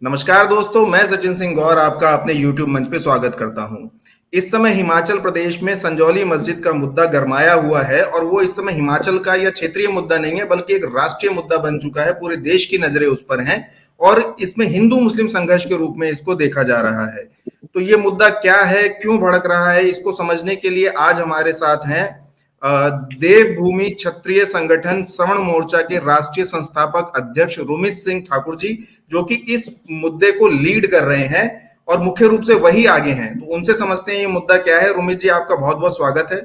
नमस्कार दोस्तों, मैं सचिन सिंह गौर आपका अपने YouTube मंच पे स्वागत करता हूं। इस समय हिमाचल प्रदेश में संजौली मस्जिद का मुद्दा गरमाया हुआ है और वो इस समय हिमाचल का या क्षेत्रीय मुद्दा नहीं है बल्कि एक राष्ट्रीय मुद्दा बन चुका है। पूरे देश की नजरें उस पर हैं और इसमें हिंदू मुस्लिम संघर्ष के रूप में इसको देखा जा रहा है। तो ये मुद्दा क्या है, क्यों भड़क रहा है, इसको समझने के लिए आज हमारे साथ हैं देवभूमि क्षत्रिय संगठन श्रवण मोर्चा के राष्ट्रीय संस्थापक अध्यक्ष रोमित सिंह ठाकुर जी, जो कि इस मुद्दे को लीड कर रहे हैं और मुख्य रूप से वही आगे हैं। तो उनसे समझते हैं ये मुद्दा क्या है। रोमित जी, आपका बहुत बहुत स्वागत है।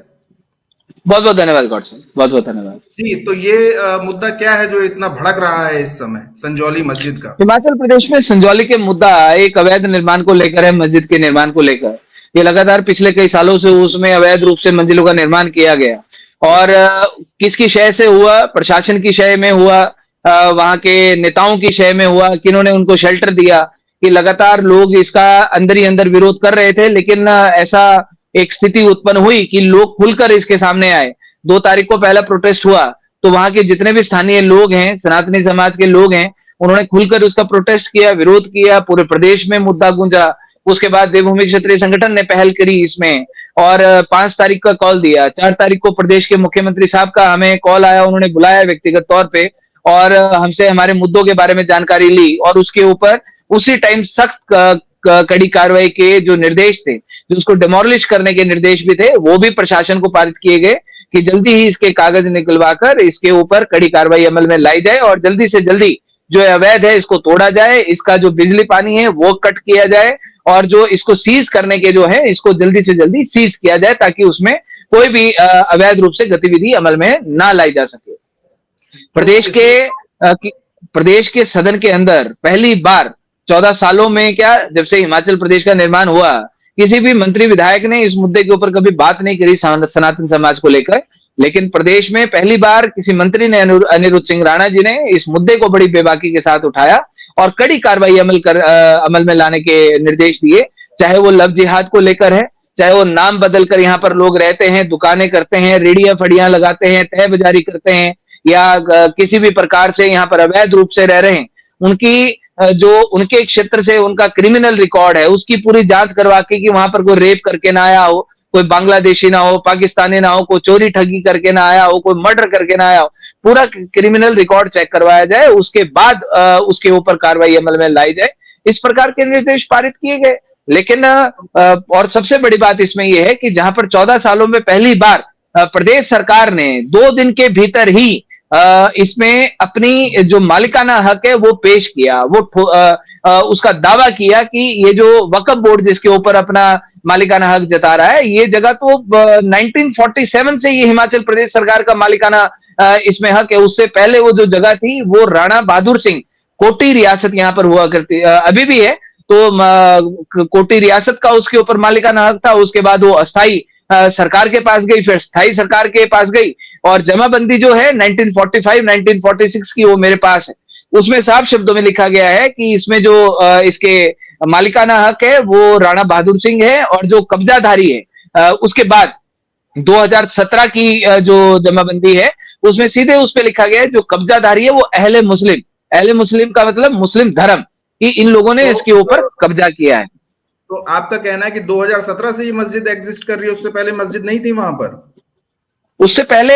बहुत बहुत धन्यवाद गॉड सर, बहुत बहुत धन्यवाद जी, तो ये मुद्दा क्या है जो इतना भड़क रहा है इस समय संजौली मस्जिद का? हिमाचल प्रदेश में संजौली के मुद्दा एक अवैध निर्माण को लेकर है। मस्जिद के निर्माण को लेकर ये लगातार पिछले कई सालों से उसमें अवैध रूप से मंजिलों का निर्माण किया गया और किसकी शय से हुआ? प्रशासन की शय में हुआ, वहां के नेताओं की शय में हुआ, किन्होंने उनको शेल्टर दिया कि लगातार लोग इसका अंदर ही अंदर विरोध कर रहे थे। लेकिन ऐसा एक स्थिति उत्पन्न हुई कि लोग खुलकर इसके सामने आए। 2 तारीख को पहला प्रोटेस्ट हुआ तो वहां के जितने भी स्थानीय लोग हैं, सनातनी समाज के लोग हैं, उन्होंने खुलकर उसका प्रोटेस्ट किया, विरोध किया। पूरे प्रदेश में मुद्दा गूंजा। उसके बाद देवभूमि क्षत्रिय संगठन ने पहल करी इसमें और 5 तारीख का कॉल दिया। 4 तारीख को प्रदेश के मुख्यमंत्री साहब का हमें कॉल आया, उन्होंने बुलाया व्यक्तिगत तौर पे और हमसे हमारे मुद्दों के बारे में जानकारी ली और उसके ऊपर उसी टाइम सख्त कड़ी कार्रवाई के जो निर्देश थे, जो उसको डिमोलिश करने के निर्देश भी थे, वो भी प्रशासन को पारित किए गए कि जल्दी ही इसके कागज निकलवाकर इसके ऊपर कड़ी कार्रवाई अमल में लाई जाए और जल्दी से जल्दी जो अवैध है इसको तोड़ा जाए। इसका जो बिजली पानी है वो कट किया जाए और जो इसको सीज करने के जो है इसको जल्दी से जल्दी सीज किया जाए ताकि उसमें कोई भी अवैध रूप से गतिविधि अमल में ना लाई जा सके। प्रदेश के सदन के अंदर पहली बार 14 सालों में क्या, जब से हिमाचल प्रदेश का निर्माण हुआ, किसी भी मंत्री विधायक ने इस मुद्दे के ऊपर कभी बात नहीं करी सनातन समाज को लेकर। लेकिन प्रदेश में पहली बार किसी मंत्री ने, अनिरुद्ध सिंह राणा जी ने इस मुद्दे को बड़ी बेबाकी के साथ उठाया और कड़ी कार्रवाई अमल में लाने के निर्देश दिए। चाहे वो लव जिहाद को लेकर है, चाहे वो नाम बदल कर यहाँ पर लोग रहते हैं, दुकानें करते हैं, रेडियां फड़ियां लगाते हैं, तय बाजारी करते हैं या किसी भी प्रकार से यहाँ पर अवैध रूप से रह रहे हैं, उनकी जो उनके क्षेत्र से उनका क्रिमिनल रिकॉर्ड है उसकी पूरी जांच करवा के कि वहां पर कोई रेप करके ना आया हो, कोई बांग्लादेशी ना हो, पाकिस्तानी ना हो, कोई चोरी ठगी करके ना आया हो, कोई मर्डर करके ना आया हो, पूरा क्रिमिनल रिकॉर्ड चेक करवाया जाए। उसके बाद उसके ऊपर कार्रवाई अमल में लाई जाए। इस प्रकार के निर्देश पारित किए गए। लेकिन और सबसे बड़ी बात इसमें यह है कि जहां पर 14 सालों में पहली बार प्रदेश सरकार ने 2 दिन के भीतर ही इसमें अपनी जो मालिकाना हक है वो पेश किया। वो उसका दावा किया कि ये जो वक्फ बोर्ड जिसके ऊपर अपना मालिकाना हक जता रहा है, ये जगह तो 1947 से ये हिमाचल प्रदेश सरकार का मालिकाना इसमें हक है। उससे पहले वो जो जगह थी वो राणा बहादुर सिंह कोटी रियासत यहाँ पर हुआ करती, अभी भी है, तो कोटी रियासत का उसके ऊपर मालिकाना हक था। उसके बाद वो अस्थाई सरकार के पास गई, फिर स्थायी सरकार के पास गई और जमाबंदी जो है 1945 1946 की वो मेरे पास है। उसमें साफ शब्दों में लिखा गया है कि इसमें जो इसके मालिकाना हक है वो राणा बहादुर सिंह है और जो कब्जाधारी है उसके बाद 2017 की जो जमाबंदी है उसमें सीधे उस पर लिखा गया है जो कब्जाधारी है वो अहले मुस्लिम। अहले मुस्लिम का मतलब मुस्लिम धर्म, कि इन लोगों ने इसके ऊपर कब्जा किया है। तो आपका कहना है कि 2017 से ये मस्जिद एग्जिस्ट कर रही है, उससे पहले मस्जिद नहीं थी वहां पर? उससे पहले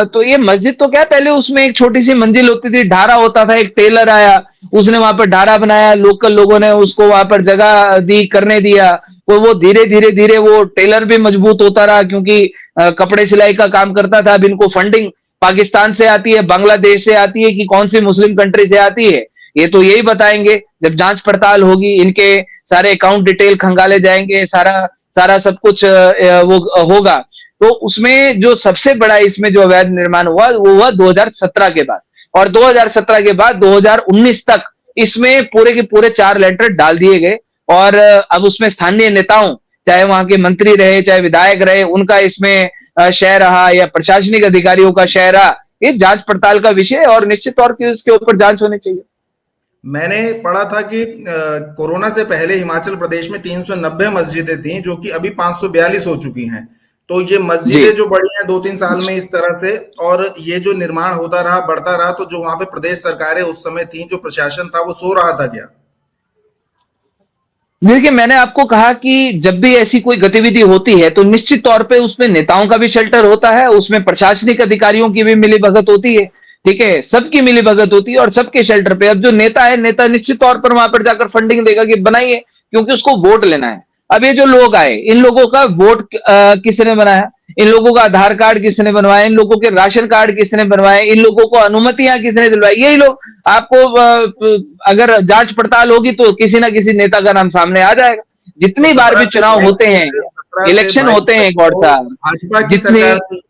तो ये मस्जिद तो क्या, पहले उसमें एक छोटी सी मंजिल होती थी, ढारा होता था, एक टेलर आया, उसने वहां पर ढारा बनाया, लोकल लोगों ने उसको वहां पर जगह दी, करने दिया। वो धीरे धीरे धीरे वो टेलर भी मजबूत होता रहा क्योंकि कपड़े सिलाई का काम करता था। अब इनको फंडिंग पाकिस्तान से आती है, बांग्लादेश से आती है कि कौन सी मुस्लिम कंट्री से आती है, ये तो यही बताएंगे जब जांच पड़ताल होगी। इनके सारे अकाउंट डिटेल खंगाले जाएंगे, सारा सारा सब कुछ वो होगा। तो उसमें जो सबसे बड़ा इसमें जो अवैध निर्माण हुआ वो हुआ 2017 के बाद, और 2017 के बाद 2019 तक इसमें पूरे के पूरे 4 लेंटर डाल दिए गए। और अब उसमें स्थानीय नेताओं, चाहे वहां के मंत्री रहे, चाहे विधायक रहे, उनका इसमें शय रहा या प्रशासनिक अधिकारियों का शय रहा। ये जांच पड़ताल का विषय और निश्चित तौर पर इसके ऊपर जांच होनी चाहिए। मैंने पढ़ा था कि कोरोना से पहले हिमाचल प्रदेश में 390 मस्जिदें थीं जो कि अभी 542 हो चुकी हैं। तो ये मस्जिदें जो बढ़ी हैं 2-3 साल में इस तरह से, और ये जो निर्माण होता रहा, बढ़ता रहा, तो जो वहां पे प्रदेश सरकारें उस समय थी, जो प्रशासन था, वो सो रहा था क्या? देखिए, मैंने आपको कहा कि जब भी ऐसी कोई गतिविधि होती है तो निश्चित तौर पे उसमें नेताओं का भी शेल्टर होता है, उसमें प्रशासनिक अधिकारियों की भी मिलीभगत होती है, ठीक है, सबकी मिलीभगत होती है और सबके शेल्टर पे अब जो नेता है, नेता निश्चित तौर पर वहां पर जाकर फंडिंग देगा कि बनाइए, क्योंकि उसको वोट लेना है। अब ये जो लोग आए, इन लोगों का वोट किसने बनाया, इन लोगों का आधार कार्ड किसने बनवाया, इन लोगों के राशन कार्ड किसने बनवाए, इन लोगों को अनुमतियां किसने दिलवाई, यही लोग। आपको अगर जांच पड़ताल होगी तो किसी ना किसी नेता का नाम सामने आ जाएगा। तो जितनी बार 17 भी से चुनाव 22 होते तक, हैं, 17 से इलेक्शन 22 होते तक हैं गौड़ तो साहब, भाजपा की जितनी सरकार थी,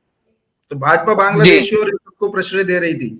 तो भाजपा जी बांग्लादेशी और इन सबको प्रश्रय दे रही थी।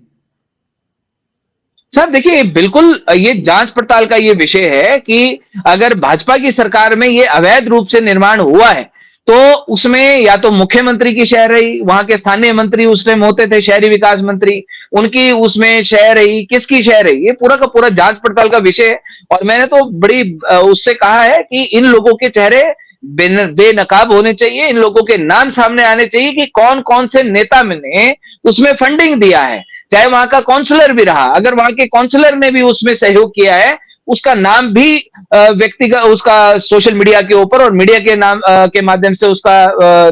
सर, देखिए बिल्कुल ये जांच पड़ताल का ये विषय है कि अगर भाजपा की सरकार में ये अवैध रूप से निर्माण हुआ है तो उसमें या तो मुख्यमंत्री की शह रही, वहां के स्थानीय मंत्री उस टाइम होते थे शहरी विकास मंत्री, उनकी उसमें शह रही, किसकी शह रही, ये पूरा का पूरा जांच पड़ताल का विषय है। और मैंने तो बड़ी उससे कहा है कि इन लोगों के चेहरे बेनकाब होने चाहिए, इन लोगों के नाम सामने आने चाहिए कि कौन कौन से नेता ने उसमें फंडिंग दिया है। चाहे वहां का काउंसलर भी रहा, अगर वहां के काउंसलर ने भी उसमें सहयोग किया है, उसका नाम भी व्यक्तिगत उसका सोशल मीडिया के ऊपर और मीडिया के नाम के माध्यम से उसका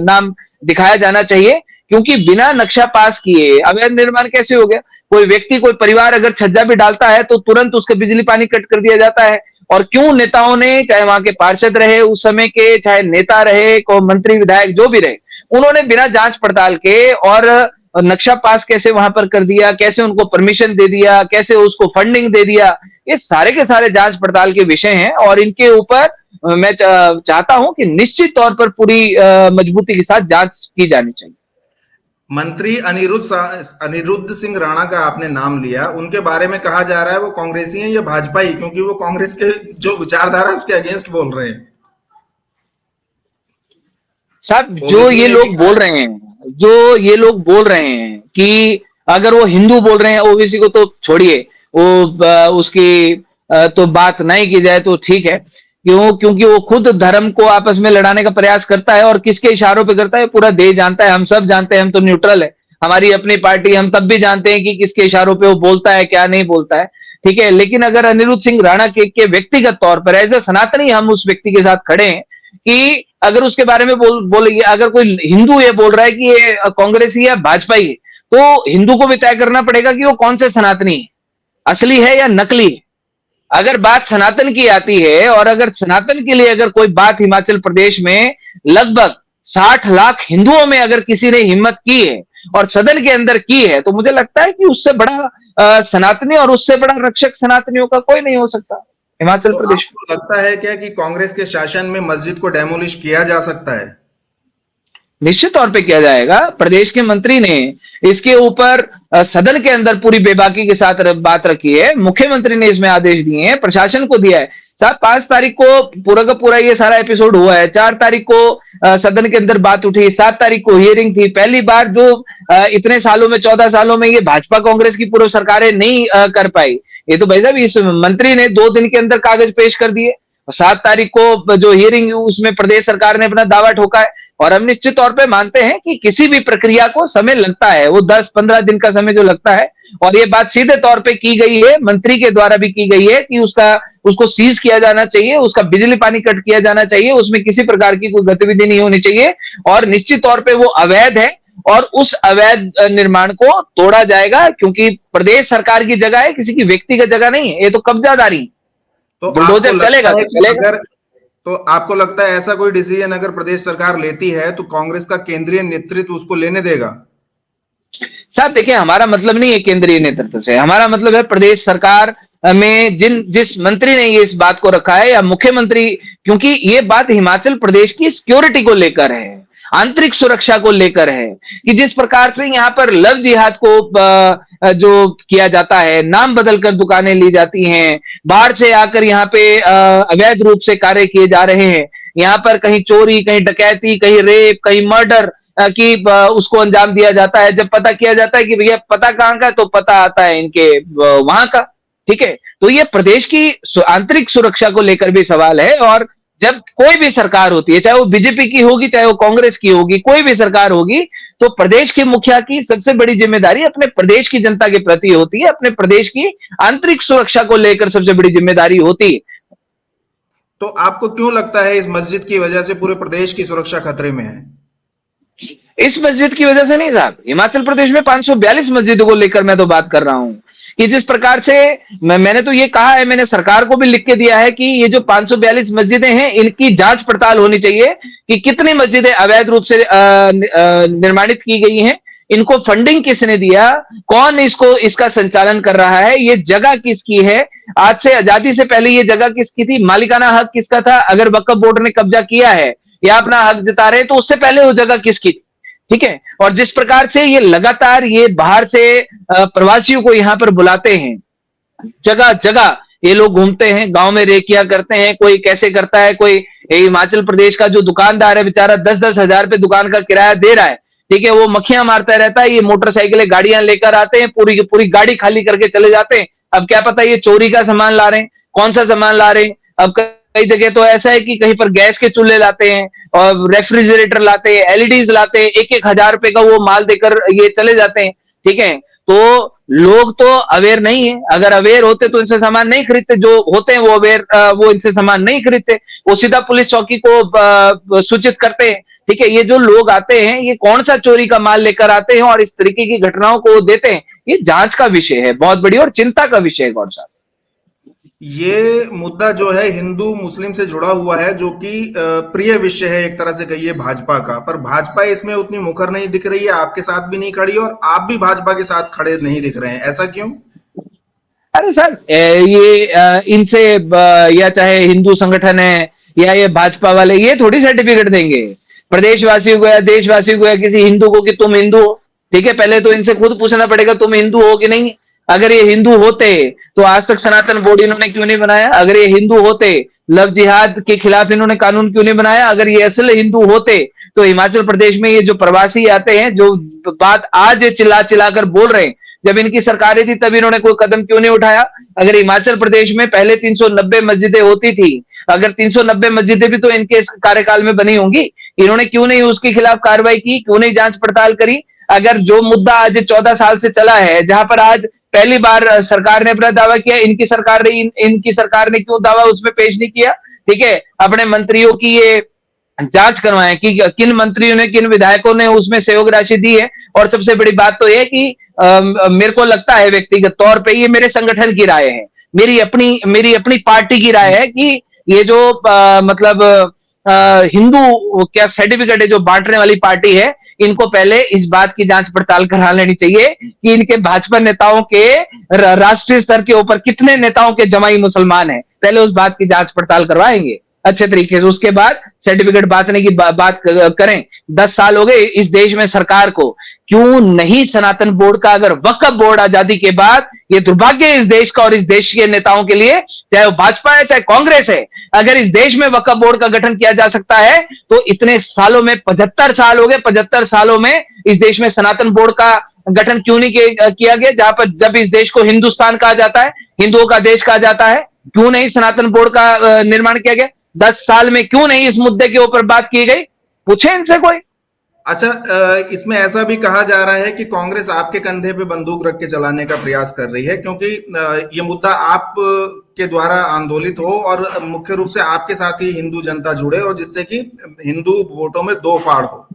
नाम दिखाया जाना चाहिए। क्योंकि बिना नक्शा पास किए अवैध निर्माण कैसे हो गया। कोई व्यक्ति, कोई परिवार अगर छज्जा भी डालता है तो तुरंत उसका बिजली पानी कट कर दिया जाता है। और क्यों नेताओं ने, चाहे वहां के पार्षद रहे उस समय के, चाहे नेता रहे, को मंत्री विधायक जो भी रहे, उन्होंने बिना जांच पड़ताल के और नक्शा पास कैसे वहां पर कर दिया, कैसे उनको परमिशन दे दिया, कैसे उसको फंडिंग दे दिया, ये सारे के सारे जांच पड़ताल के विषय हैं। और इनके ऊपर मैं चाहता हूं कि निश्चित तौर पर पूरी मजबूती के साथ जांच की जानी चाहिए। मंत्री अनिरुद्ध सिंह राणा का आपने नाम लिया, उनके बारे में कहा जा रहा है वो कांग्रेसी हैं या भाजपा ही, क्योंकि वो कांग्रेस के जो विचारधारा है उसके अगेंस्ट बोल रहे हैं। साहब, ओवैसी ने भी कहा है। जो ये लोग बोल रहे हैं कि अगर वो हिंदू बोल रहे हैं, ओबीसी को तो छोड़िए, वो उसकी तो बात नहीं की जाए तो ठीक है। क्यों? क्योंकि वो खुद धर्म को आपस में लड़ाने का प्रयास करता है और किसके इशारों पे करता है पूरा देश जानता है, हम सब जानते हैं, हम तो न्यूट्रल है, हमारी अपनी पार्टी, हम तब भी जानते हैं कि किसके इशारों पे वो बोलता है, क्या नहीं बोलता है, ठीक है। लेकिन अगर अनिरुद्ध सिंह राणा के व्यक्तिगत तौर पर एज ए सनातनी हम उस व्यक्ति के साथ खड़े हैं कि अगर उसके बारे में बोलेंगे, अगर कोई हिंदू ये बोल रहा है कि ये कांग्रेसी है, भाजपा ही है, तो हिंदू को भी तय करना पड़ेगा कि वो कौन से सनातनी है, असली है या नकली है। अगर बात सनातन की आती है और अगर सनातन के लिए अगर कोई बात हिमाचल प्रदेश में लगभग 60 लाख हिंदुओं में अगर किसी ने हिम्मत की है और सदन के अंदर की है, तो मुझे लगता है कि उससे बड़ा सनातनी और उससे बड़ा रक्षक सनातनियों का कोई नहीं हो सकता हिमाचल तो प्रदेश में। आपको लगता है क्या कि कांग्रेस के शासन में मस्जिद को डेमोलिश किया जा सकता है? निश्चित तौर पे किया जाएगा। प्रदेश के मंत्री ने इसके ऊपर सदन के अंदर पूरी बेबाकी के साथ बात रखी है, मुख्यमंत्री ने इसमें आदेश दिए हैं, प्रशासन को दिया है। साहब, 5 तारीख को पूरा का पूरा ये सारा एपिसोड हुआ है, 4 तारीख को सदन के अंदर बात उठी, 7 तारीख को हियरिंग थी। पहली बार जो इतने सालों में, 14 सालों में ये भाजपा कांग्रेस की पूर्व सरकारें नहीं कर पाई, ये तो भाई साहब इस मंत्री ने 2 दिन के अंदर कागज पेश कर दिए। 7 तारीख को जो हियरिंग उसमें प्रदेश सरकार ने अपना दावा ठोका है। और हम निश्चित तौर पे मानते हैं कि किसी भी प्रक्रिया को समय लगता है, वो 10-15 दिन का समय जो लगता है। और ये बात सीधे तौर पे की गई है, मंत्री के द्वारा भी की गई है कि उसको सीज किया जाना चाहिए, उसका बिजली पानी कट किया जाना चाहिए, उसमें किसी प्रकार की कोई गतिविधि नहीं होनी चाहिए। और निश्चित तौर पे वो अवैध है और उस अवैध निर्माण को तोड़ा जाएगा, क्योंकि प्रदेश सरकार की जगह है, किसी की व्यक्तिगत जगह नहीं है, ये तो कब्जादारी, तो आपको बुलडोजर लगता चलेगा है तो कि चलेगा। अगर तो आपको लगता है ऐसा कोई डिसीजन अगर प्रदेश सरकार लेती है तो कांग्रेस का केंद्रीय नेतृत्व उसको लेने देगा? साहब, देखिए, हमारा मतलब नहीं है केंद्रीय नेतृत्व से, हमारा मतलब है प्रदेश सरकार में जिस मंत्री ने ये इस बात को रखा है या मुख्यमंत्री, क्योंकि ये बात हिमाचल प्रदेश की सिक्योरिटी को लेकर है, आंतरिक सुरक्षा को लेकर है, कि जिस प्रकार से यहाँ पर लव जिहाद को जो किया जाता है, नाम बदलकर दुकानें ली जाती हैं, बाहर से आकर यहाँ पे अवैध रूप से कार्य किए जा रहे हैं, यहाँ पर कहीं चोरी, कहीं डकैती, कहीं रेप, कहीं मर्डर कि उसको अंजाम दिया जाता है। जब पता किया जाता है कि भैया पता कहां का, तो पता आता है इनके वहां का, ठीक है। तो ये प्रदेश की आंतरिक सुरक्षा को लेकर भी सवाल है। और जब कोई भी सरकार होती है, चाहे वो बीजेपी की होगी, चाहे वो कांग्रेस की होगी, कोई भी सरकार होगी, तो प्रदेश के मुखिया की सबसे बड़ी जिम्मेदारी अपने प्रदेश की जनता के प्रति होती है, अपने प्रदेश की आंतरिक सुरक्षा को लेकर सबसे बड़ी जिम्मेदारी होती है। तो आपको क्यों लगता है इस मस्जिद की वजह से पूरे प्रदेश की सुरक्षा खतरे में है? इस मस्जिद की वजह से नहीं साहब, हिमाचल प्रदेश में 542 मस्जिदों को लेकर मैं तो बात कर रहा हूं कि जिस प्रकार से मैंने तो ये कहा है, मैंने सरकार को भी लिख के दिया है कि ये जो 542 मस्जिदें हैं इनकी जांच पड़ताल होनी चाहिए कि कितनी मस्जिदें अवैध रूप से निर्माणित की गई हैं, इनको फंडिंग किसने दिया, कौन इसको इसका संचालन कर रहा है, ये जगह किसकी है, आज से आजादी से पहले ये जगह किसकी थी, मालिकाना हक किसका था, अगर वक्फ बोर्ड ने कब्जा किया है या अपना हक जता रहे तो उससे पहले वो जगह किसकी थी। ठीक है, और जिस प्रकार से ये लगातार ये बाहर से प्रवासियों को यहां पर बुलाते हैं, जगह जगह ये लोग घूमते हैं, गांव में रेकिया करते हैं, कोई कैसे करता है, कोई हिमाचल प्रदेश का जो दुकानदार है बेचारा 10-10 हजार पे दुकान का किराया दे रहा है, ठीक है, वो मक्खियां मारता रहता है, ये मोटरसाइकिलें गाड़ियां लेकर आते हैं, पूरी की पूरी गाड़ी खाली करके चले जाते हैं। अब क्या पता ये चोरी का सामान ला रहे हैं, कौन सा सामान ला रहे हैं। अब कई जगह तो ऐसा है कि कहीं पर गैस के चूल्हे लाते हैं और रेफ्रिजरेटर लाते हैं, एलईडीज लाते हैं, 1-1 हजार रुपए का वो माल देकर ये चले जाते हैं। ठीक है, तो लोग तो अवेयर नहीं है, अगर अवेयर होते तो इनसे सामान नहीं खरीदते, जो होते हैं वो अवेयर, वो इनसे सामान नहीं खरीदते, वो सीधा पुलिस चौकी को सूचित करते हैं। ठीक है, ये जो लोग आते हैं ये कौन सा चोरी का माल लेकर आते हैं और इस तरीके की घटनाओं को देते हैं, ये जांच का विषय है बहुत बड़ी और चिंता का विषय है गौर साहब। ये मुद्दा जो है हिंदू मुस्लिम से जुड़ा हुआ है, जो कि प्रिय विषय है एक तरह से कहिए भाजपा का, पर भाजपा इसमें उतनी मुखर नहीं दिख रही है, आपके साथ भी नहीं खड़ी और आप भी भाजपा के साथ खड़े नहीं दिख रहे हैं, ऐसा क्यों? अरे सर, ये इनसे या चाहे हिंदू संगठन है या ये भाजपा वाले, ये थोड़ी सर्टिफिकेट देंगे प्रदेशवासियों को या देशवासियों को या किसी हिंदू को कि तुम हिंदू हो। ठीक है, पहले तो इनसे खुद पूछना पड़ेगा तुम हिंदू हो कि नहीं। अगर ये हिंदू होते तो आज तक सनातन बोर्ड इन्होंने क्यों नहीं बनाया, अगर ये हिंदू होते लव जिहाद के खिलाफ इन्होंने कानून क्यों नहीं बनाया, अगर ये असल हिंदू होते तो हिमाचल प्रदेश में ये जो प्रवासी आते हैं, जो बात आज ये चिल्ला चिल्ला कर बोल रहे हैं, जब इनकी सरकारें थी तब इन्होंने कोई कदम क्यों नहीं उठाया। अगर हिमाचल प्रदेश में पहले 390 मस्जिदें होती थी, अगर 390 मस्जिदें भी तो इनके कार्यकाल में बनी होंगी, इन्होंने क्यों नहीं उसके खिलाफ कार्रवाई की, क्यों नहीं जांच पड़ताल करी। अगर जो मुद्दा आज 14 साल से चला है, जहां पर आज पहली बार सरकार ने अपना दावा किया, इनकी सरकार ने क्यों दावा उसमें पेश नहीं किया। ठीक है, अपने मंत्रियों की ये जांच करवाएं कि किन मंत्रियों ने किन विधायकों ने उसमें सहयोग राशि दी है। और सबसे बड़ी बात तो यह कि मेरे को लगता है व्यक्तिगत तौर पे, ये मेरे संगठन की राय है, मेरी अपनी पार्टी की राय है कि ये जो मतलब हिंदू क्या सर्टिफिकेट है जो बांटने वाली पार्टी है, इनको पहले इस बात की जांच पड़ताल करा लेनी चाहिए कि इनके भाजपा नेताओं के राष्ट्रीय स्तर के ऊपर कितने नेताओं के जमाई मुसलमान हैं, पहले उस बात की जांच पड़ताल करवाएंगे अच्छे तरीके से, उसके बाद सर्टिफिकेट बांटने की बात करें। 10 साल हो गए इस देश में सरकार को, क्यों नहीं सनातन बोर्ड का, अगर वक्फ बोर्ड आजादी के बाद, ये दुर्भाग्य है इस देश का और इस देश के नेताओं के लिए, चाहे वो भाजपा है चाहे कांग्रेस है, अगर इस देश में वक्फ बोर्ड का गठन किया जा सकता है तो इतने सालों में 75 साल हो गए, 75 सालों में इस देश में सनातन बोर्ड का गठन क्यों नहीं किया गया, जहां पर जब इस देश को हिंदुस्तान कहा जाता है, हिंदुओं का देश कहा जाता है, क्यों नहीं सनातन बोर्ड का निर्माण किया गया। 10 साल में क्यों नहीं इस मुद्दे के ऊपर बात की गई, पूछे इनसे कोई। अच्छा, इसमें ऐसा भी कहा जा रहा है कि कांग्रेस आपके कंधे पे बंदूक रख के चलाने का प्रयास कर रही है, क्योंकि ये मुद्दा आप के द्वारा आंदोलित हो और मुख्य रूप से आपके साथ ही हिंदू जनता जुड़े और जिससे कि हिंदू वोटों में दो फाड़ हो।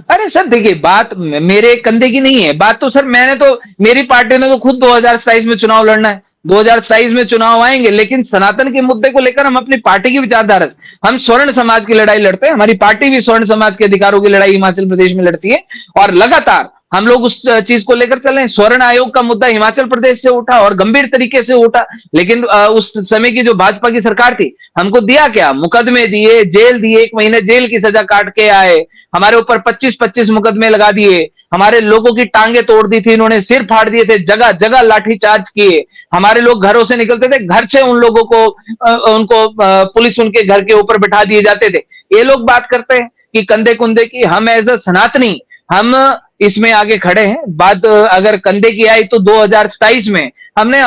अरे सर देखिए, बात मेरे कंधे की नहीं है, बात तो सर मेरी पार्टी ने तो खुद 2027 में चुनाव लड़ना है, 2027 में चुनाव आएंगे, लेकिन सनातन के मुद्दे को लेकर हम अपनी पार्टी की विचारधारा से, हम स्वर्ण समाज की लड़ाई लड़ते हैं, हमारी पार्टी भी स्वर्ण समाज के अधिकारों की लड़ाई हिमाचल प्रदेश में लड़ती है और लगातार हम लोग उस चीज को लेकर चले। स्वर्ण आयोग का मुद्दा हिमाचल प्रदेश से उठा और गंभीर तरीके से उठा, लेकिन उस समय की जो भाजपा की सरकार थी, हमको दिया क्या, मुकदमे दिए, जेल दिए, 1 महीने जेल की सजा काट के आए, हमारे ऊपर 25-25 मुकदमे लगा दिए, हमारे लोगों की टांगे तोड़ दी थी इन्होंने, सिर फाड़ दिए थे, जगह जगह लाठीचार्ज किए, हमारे लोग घरों से निकलते थे, घर से उन लोगों को उनको पुलिस उनके घर के ऊपर बिठा दिए जाते थे। ये लोग बात करते हैं कि कंधे कुंधे की, हम एज अ सनातनी हम इसमें आगे खड़े हैं। बात अगर कंधे की आई तो 2027 में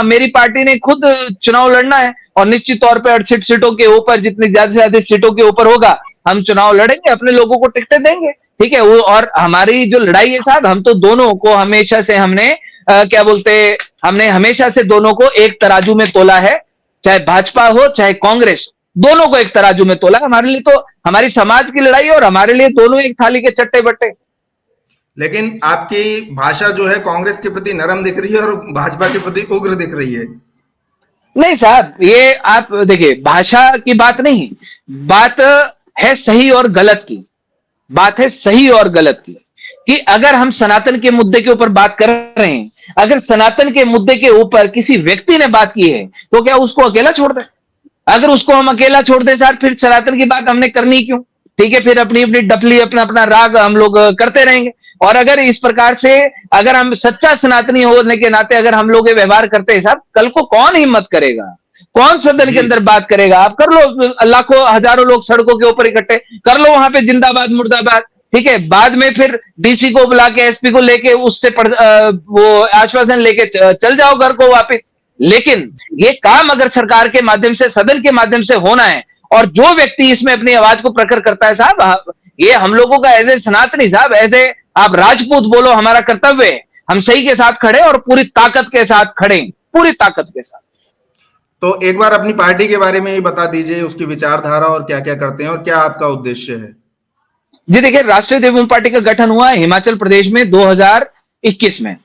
मेरी पार्टी ने खुद चुनाव लड़ना है और निश्चित तौर पर 68 सीटों के ऊपर, जितनी ज्यादा से ज्यादा सीटों के ऊपर होगा, हम चुनाव लड़ेंगे, अपने लोगों को टिकटें देंगे। ठीक है, वो और हमारी जो लड़ाई है साहब, हम तो दोनों को हमेशा से क्या बोलते, हमने हमेशा से दोनों को एक तराजू में तोला है, चाहे भाजपा हो चाहे कांग्रेस। दोनों को एक तराजू में तोला। हमारे लिए तो हमारी समाज की लड़ाई है और हमारे लिए दोनों एक थाली के चट्टे बट्टे। लेकिन आपकी भाषा जो है कांग्रेस के प्रति नरम दिख रही है और भाजपा के प्रति उग्र दिख रही है। नहीं साहब, ये आप देखिए, भाषा की बात नहीं, बात है सही और गलत की। बात है सही और गलत की, कि अगर हम सनातन के मुद्दे के ऊपर बात कर रहे हैं, अगर सनातन के मुद्दे के ऊपर किसी व्यक्ति ने बात की है, तो क्या उसको अकेला छोड़ दें? अगर उसको हम अकेला छोड़ दें सर, फिर सनातन की बात हमने करनी क्यों? ठीक है, फिर अपनी अपनी डफली, अपना अपना राग हम लोग करते रहेंगे। और अगर इस प्रकार से, अगर हम सच्चा सनातनी होने के नाते अगर हम लोग ये व्यवहार करते हैं साहब, कल को कौन हिम्मत करेगा? कौन सदन के जी। अंदर बात करेगा? आप कर लो, लाखों हजारों लोग सड़कों के ऊपर इकट्ठे कर लो, वहां पे जिंदाबाद मुर्दाबाद। ठीक है, बाद में फिर डीसी को बुला के, एसपी को लेके, उससे वो आश्वासन लेके चल जाओ घर को वापस। लेकिन ये काम अगर सरकार के माध्यम से, सदन के माध्यम से होना है, और जो व्यक्ति इसमें अपनी आवाज को प्रखर करता है साहब, ये हम लोगों का एज ए सनातनी साहब, एज ए आप राजपूत बोलो, हमारा कर्तव्य है हम सही के साथ खड़े और पूरी ताकत के साथ खड़े, पूरी ताकत के साथ। तो एक बार अपनी पार्टी के बारे में ही बता दीजिए, उसकी विचारधारा और क्या क्या करते हैं और क्या आपका उद्देश्य है। जी देखिए, राष्ट्रीय देवभूमि पार्टी का गठन हुआ हिमाचल प्रदेश में 2021 में।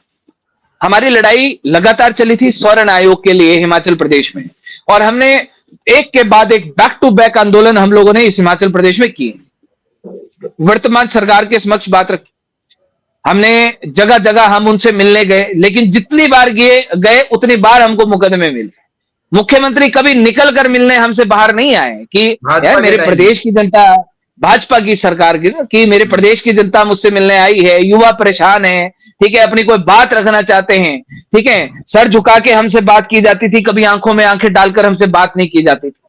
हमारी लड़ाई लगातार चली थी स्वर्ण आयोग के लिए हिमाचल प्रदेश में, और हमने एक के बाद एक बैक टू बैक आंदोलन हम लोगों ने इस हिमाचल प्रदेश में किए। वर्तमान सरकार के समक्ष बात रखी, हमने जगह जगह हम उनसे मिलने गए, लेकिन जितनी बार गए उतनी बार हमको मुकदमे मिले। मुख्यमंत्री कभी निकल कर मिलने हमसे बाहर नहीं आए कि यार भाजपा के मेरे टाइम में। प्रदेश की जनता, भाजपा की सरकार की, कि मेरे प्रदेश की जनता मुझसे मिलने आई है, युवा परेशान है, ठीक है, अपनी कोई बात रखना चाहते हैं, ठीक है, सर झुका के हमसे बात की जाती थी, कभी आंखों में आंखें डालकर हमसे बात नहीं की जाती थी।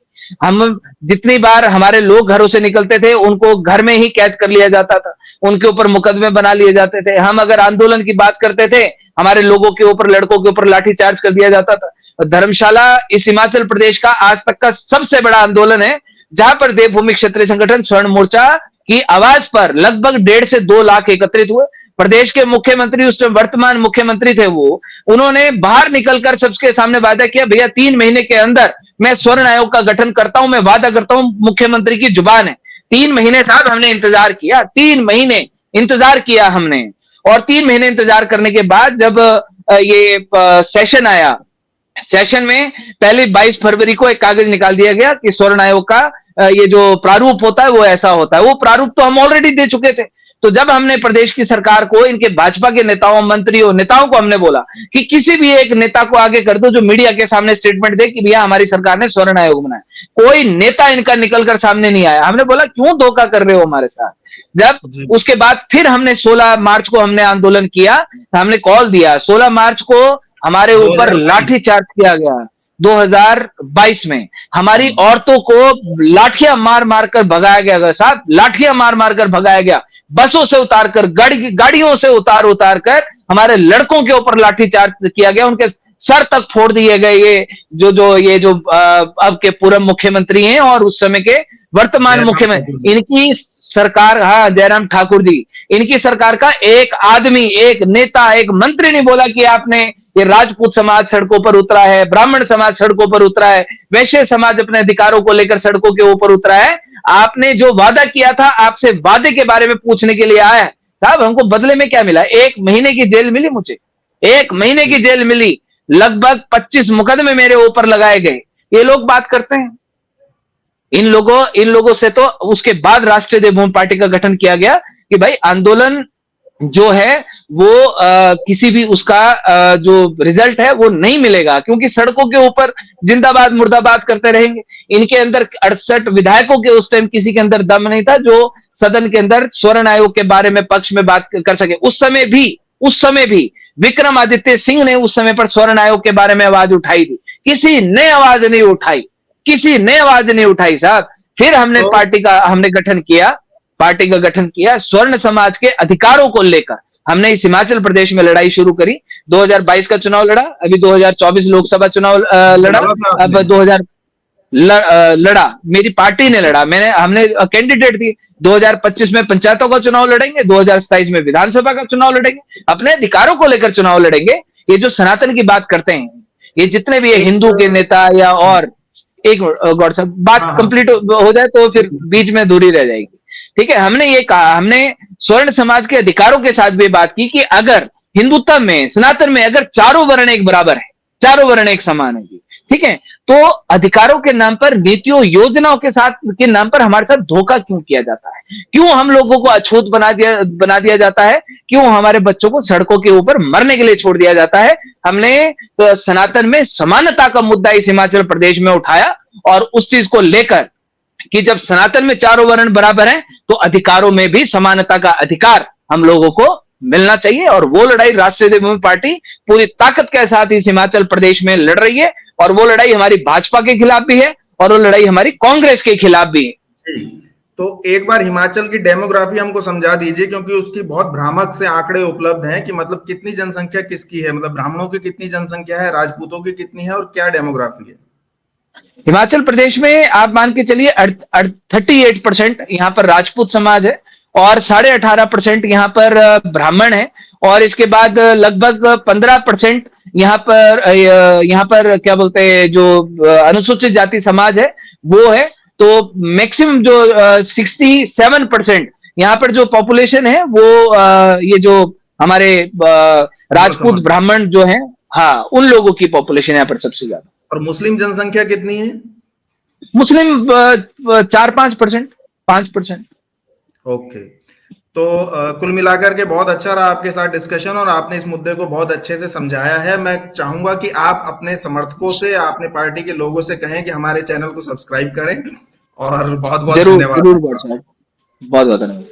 हम जितनी बार हमारे लोग घरों से निकलते थे, उनको घर में ही कैद कर लिया जाता था, उनके ऊपर मुकदमे बना लिए जाते थे। हम अगर आंदोलन की बात करते थे, हमारे लोगों के ऊपर, लड़कों के ऊपर लाठीचार्ज कर दिया जाता था। धर्मशाला इस हिमाचल प्रदेश का आज तक का सबसे बड़ा आंदोलन है, जहां पर देवभूमि क्षत्रिय संगठन स्वर्ण मोर्चा की आवाज पर लगभग 1.5 से 2 लाख एकत्रित हुए। प्रदेश के मुख्यमंत्री, उस वर्तमान मुख्यमंत्री थे वो, उन्होंने बाहर निकलकर सबके सामने वादा किया, भैया 3 महीने के अंदर मैं स्वर्ण आयोग का गठन करता हूं, मैं वादा करता हूं, मुख्यमंत्री की जुबान है। 3 महीने साहब हमने इंतजार किया, 3 महीने इंतजार किया हमने। और 3 महीने इंतजार करने के बाद जब ये सेशन आया, सेशन में पहले 22 फरवरी को एक कागज निकाल दिया गया कि स्वर्ण आयोग का ये जो प्रारूप होता है वो ऐसा होता है। वो प्रारूप तो हम ऑलरेडी दे चुके थे। तो जब हमने प्रदेश की सरकार को, इनके भाजपा के नेताओं, मंत्रियों, नेताओं को हमने बोला कि किसी भी एक नेता को आगे कर दो जो मीडिया के सामने स्टेटमेंट दे कि भैया हमारी सरकार ने स्वर्ण आयोग बनाया, कोई नेता इनका निकलकर सामने नहीं आया। हमने बोला क्यों धोखा कर रहे हो हमारे साथ? जी। जब उसके बाद फिर हमने 16 मार्च को हमने आंदोलन किया, हमने कॉल दिया, 16 मार्च को हमारे ऊपर 2022। लाठीचार्ज किया गया। 2022 में हमारी औरतों को लाठियां मार मार कर भगाया गया साहब, लाठियां मार मार कर भगाया गया, बसों से उतारकर, गाड़ियों से उतार कर हमारे लड़कों के ऊपर लाठीचार्ज किया गया, उनके सर तक फोड़ दिए गए। ये जो अब के पूर्व मुख्यमंत्री हैं और उस समय के वर्तमान जयराम ठाकुर मुख्यमंत्री, जी। इनकी सरकार, हाँ जयराम ठाकुर जी, इनकी सरकार का एक आदमी, एक नेता, एक मंत्री नहीं बोला कि आपने, ये राजपूत समाज सड़कों पर उतरा है, ब्राह्मण समाज सड़कों पर उतरा है, वैश्य समाज अपने अधिकारों को लेकर सड़कों के ऊपर उतरा है, आपने जो वादा किया था, आपसे वादे के बारे में पूछने के लिए आया है साहब। हमको बदले में क्या मिला? 1 महीने की जेल मिली मुझे, 1 महीने की जेल मिली, लगभग 25 मुकदमे मेरे ऊपर लगाए गए। ये लोग बात करते हैं, इन लोगों से तो उसके बाद राष्ट्रीय देवभूमि पार्टी का गठन किया गया कि भाई आंदोलन जो है वो किसी भी उसका जो रिजल्ट है वो नहीं मिलेगा, क्योंकि सड़कों के ऊपर जिंदाबाद मुर्दाबाद करते रहेंगे। इनके अंदर 68 विधायकों के उस टाइम किसी के अंदर दम नहीं था जो सदन के अंदर स्वर्ण आयोग के बारे में पक्ष में बात कर सके। उस समय भी विक्रमादित्य सिंह ने उस समय पर स्वर्ण आयोग के बारे में आवाज उठाई थी, किसी ने आवाज नहीं उठाई, किसी ने आवाज नहीं उठाई साहब। फिर हमने तो पार्टी का गठन किया, स्वर्ण समाज के अधिकारों को लेकर हमने इस हिमाचल प्रदेश में लड़ाई शुरू करी। 2022 का चुनाव लड़ा, अभी 2024 लोकसभा चुनाव लड़ा, लड़ा था अब आपने? 2000 लड़ा, मेरी पार्टी ने लड़ा, हमने कैंडिडेट थी। 2025 में पंचायतों का चुनाव लड़ेंगे, 2027 में विधानसभा का चुनाव लड़ेंगे, अपने अधिकारों को लेकर चुनाव लड़ेंगे। ये जो सनातन की बात करते हैं, ये जितने भी हिंदू के नेता या और, एक गौर साहब, बात हाँ हाँ। कंप्लीट हो जाए तो फिर बीच में दूरी रह जाएगी। ठीक है, हमने ये कहा, हमने स्वर्ण समाज के अधिकारों के साथ भी बात की कि अगर हिंदुत्व में, सनातन में अगर चारों वर्ण एक बराबर है, चारों वर्ण एक समान है, ठीक है, तो अधिकारों के नाम पर, नीतियों योजनाओं के साथ के नाम पर हमारे साथ धोखा क्यों किया जाता है? क्यों हम लोगों को अछूत बना दिया जाता है? क्यों हमारे बच्चों को सड़कों के ऊपर मरने के लिए छोड़ दिया जाता है? हमने सनातन में समानता का मुद्दा इस हिमाचल प्रदेश में उठाया, और उस चीज को लेकर कि जब सनातन में चारों वर्ण बराबर हैं, तो अधिकारों में भी समानता का अधिकार हम लोगों को मिलना चाहिए। और वो लड़ाई राष्ट्रीय देवभूमि पार्टी पूरी ताकत के साथ इस हिमाचल प्रदेश में लड़ रही है, और वो लड़ाई हमारी भाजपा के खिलाफ भी है, और वो लड़ाई हमारी कांग्रेस के खिलाफ भी है। जी, तो एक बार हिमाचल की डेमोग्राफी हमको समझा दीजिए, क्योंकि उसकी बहुत भ्रामक से आंकड़े उपलब्ध हैं कि मतलब कितनी जनसंख्या किसकी है, मतलब ब्राह्मणों की कितनी जनसंख्या है, राजपूतों की कितनी है, और क्या डेमोग्राफी है? हिमाचल प्रदेश में आप मान के चलिए 38% यहाँ पर राजपूत समाज है, और 18.5% यहाँ पर ब्राह्मण है, और इसके बाद लगभग 15% यहाँ पर क्या बोलते हैं, जो अनुसूचित जाति समाज है वो है। तो मैक्सिमम जो 67% यहाँ पर जो पॉपुलेशन है वो ये जो हमारे मुगल राजपूत समाज। ब्राह्मण जो है, हाँ, उन लोगों की पॉपुलेशन यहाँ पर सबसे ज्यादा। और मुस्लिम जनसंख्या कितनी है? मुस्लिम 4-5%, 5%। ओके। तो कुल मिलाकर के बहुत अच्छा रहा आपके साथ डिस्कशन, और आपने इस मुद्दे को बहुत अच्छे से समझाया है। मैं चाहूंगा कि आप अपने समर्थकों से, अपने पार्टी के लोगों से कहें कि हमारे चैनल को सब्सक्राइब करें, और बहुत बहुत जरूर धन्यवाद जरूर आपका। बहुत साहब, बहुत बहुत धन्यवाद।